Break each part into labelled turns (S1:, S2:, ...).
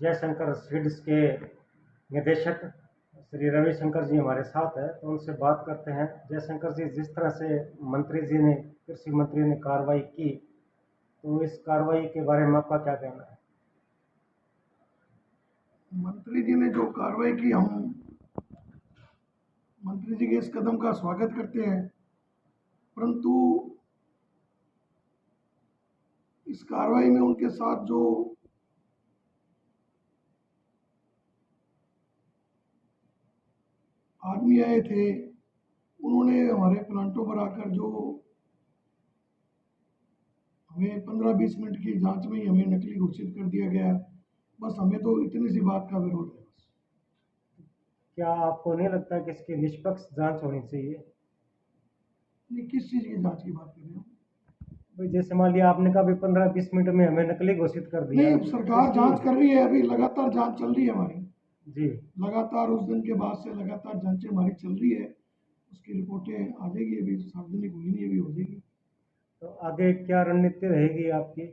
S1: Jaishankar seeds के निदेशक श्री रविशंकर जी हमारे साथ है, तो उनसे बात करते हैं। जयशंकर जी, जिस तरह से कृषि मंत्री ने कार्रवाई की, तो इस कार्रवाई के बारे में आपका क्या कहना है?
S2: मंत्री जी ने जो कार्रवाई की, हम मंत्री जी के इस कदम का स्वागत करते हैं, परंतु इस कार्रवाई में उनके साथ जो आदमी आए थे, उन्होंने हमारे प्लांटों पर आकर जो हमें 15-20 मिनट की जांच में ही हमें नकली घोषित कर दिया गया। बस हमें तो इतनी सी बात का विरोध है। बस
S1: क्या आपको नहीं लगता कि इसकी निष्पक्ष जांच होनी चाहिए?
S2: नहीं, किस चीज़ की जांच की बात कर रहे हो?
S1: भाई, जैसे मान लिया आपने कहा 15-20 मिनट में हमें नकली घोषित कर दिया,
S2: नहीं, सरकार जांच कर रही है, अभी लगातार जांच चल रही है हमारी
S1: जी।
S2: लगातार उस दिन के बाद से लगातार जांचें हमारी चल रही है। उसकी रिपोर्टें आ जाएगी, अभी सार्वजनिक हुई नहीं, अभी हो जाएगी।
S1: तो आगे क्या रणनीति रहेगी आपकी?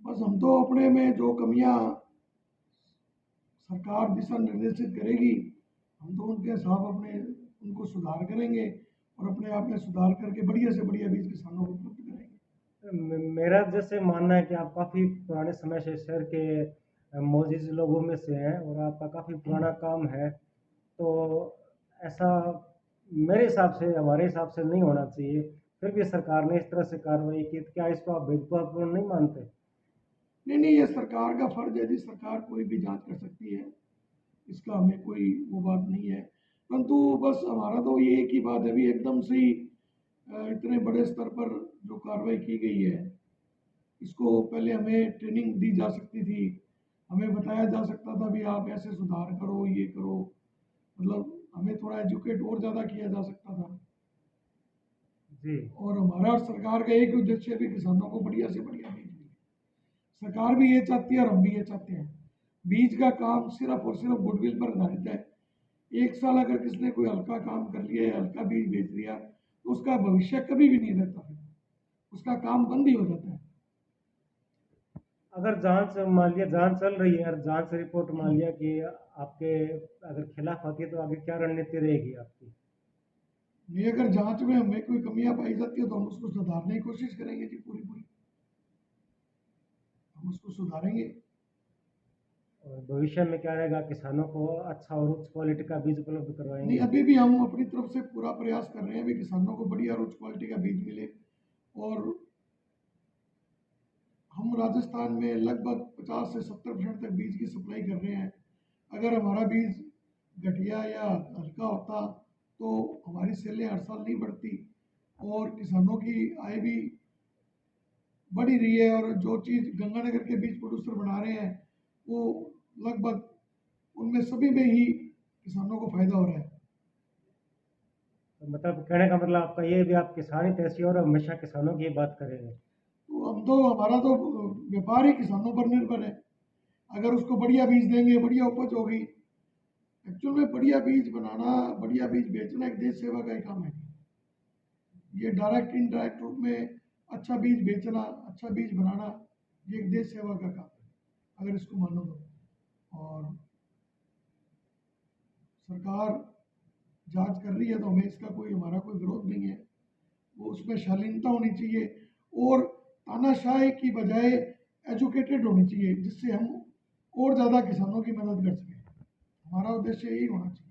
S2: बस हम तो अपने में जो कमियां सरकार दिशा निर्देशित करेगी, हम तो उनके हिसाब अपने उनको सुधार करेंगे और अपने आप में सुधार करके बढ़िया से बढ़िया बीज किसानों को उपलब्ध करेंगे।
S1: मेरा जैसे मानना है कि आप काफ़ी पुराने समय से शहर के मोजिज लोगों में से हैं और आपका काफ़ी पुराना काम है, तो ऐसा मेरे हिसाब से, हमारे हिसाब से नहीं होना चाहिए। फिर भी सरकार ने इस तरह से कार्रवाई की, तो क्या इसको आप भेदभावपूर्ण नहीं मानते?
S2: नहीं, ये सरकार का फर्ज है जी, सरकार कोई भी जांच कर सकती है, इसका हमें कोई वो बात नहीं है। परंतु बस हमारा तो ये एक ही बात है, अभी एकदम से ही इतने बड़े स्तर पर जो कार्रवाई की गई है, इसको पहले हमें ट्रेनिंग दी जा सकती थी, हमें बताया जा सकता था भी आप ऐसे सुधार करो, ये करो, मतलब हमें थोड़ा एजुकेट और ज़्यादा किया जा सकता था।
S1: जी।
S2: और हमारा सरकार का एक उद्देश्य है भी किसानों को बढ़िया से बढ़िया बीज मिले। सरकार भी ये चाहती है और हम भी ये चाहते हैं। बीज का काम सिर्फ और सिर्फ गुडविल पर आधारित है। एक साल अगर किसने कोई हल्का काम कर लिया या हल्का बीज बेच दिया, तो उसका भविष्य कभी भी नहीं रहता, फिर उसका काम बंद ही हो जाता है।
S1: अगर जांच मान लिया जांच चल रही है और जांच रिपोर्ट मान लिया कि आपके अगर खिलाफ आती है, तो आगे क्या रणनीति रहेगी आपकी?
S2: ये अगर जांच में हमें कोई कमियां पाई जाती है, तो हम उसको सुधारने की कोशिश करेंगे जी, पूरी पूरी हम उसको सुधारेंगे।
S1: और भविष्य में क्या रहेगा? किसानों को अच्छा और उच्च क्वालिटी का बीज उपलब्ध
S2: नहीं,
S1: करवाएंगे?
S2: अभी भी हम अपनी तरफ से पूरा प्रयास कर रहे हैं भी किसानों को बढ़िया और उच्च क्वालिटी का बीज मिले। और हम राजस्थान में लगभग 50 से 70% तक बीज की सप्लाई कर रहे हैं। अगर हमारा बीज घटिया या हल्का होता, तो हमारी सेलें हर साल नहीं बढ़ती और किसानों की आय भी बढ़ ही रही है। और जो चीज़ गंगानगर के बीज प्रोड्यूसर बना रहे हैं, वो लगभग उनमें सभी में ही किसानों को फायदा हो रहा है।
S1: तो मतलब कहने का मतलब आपका ये भी, आप किसान ही तैसी और हमेशा किसानों की ही बात करेंगे?
S2: तो हम तो हमारा तो व्यापार ही किसानों पर निर्भर है। अगर उसको बढ़िया बीज देंगे, बढ़िया उपज होगी। एक्चुअल में बढ़िया बीज बनाना, बढ़िया बीज बेचना एक देश सेवा का ही काम है। ये डायरेक्ट इनडायरेक्ट रूप में अच्छा बीज बेचना, अच्छा बीज बनाना, ये एक देश सेवा का काम है, अगर इसको मानो तो। और सरकार जांच कर रही है, तो हमें इसका कोई, हमारा कोई विरोध नहीं है। वो उसमें शालीनता होनी चाहिए और तानाशाही की बजाय एजुकेटेड होनी चाहिए, जिससे हम और ज़्यादा किसानों की मदद कर सकें। हमारा उद्देश्य यही होना चाहिए।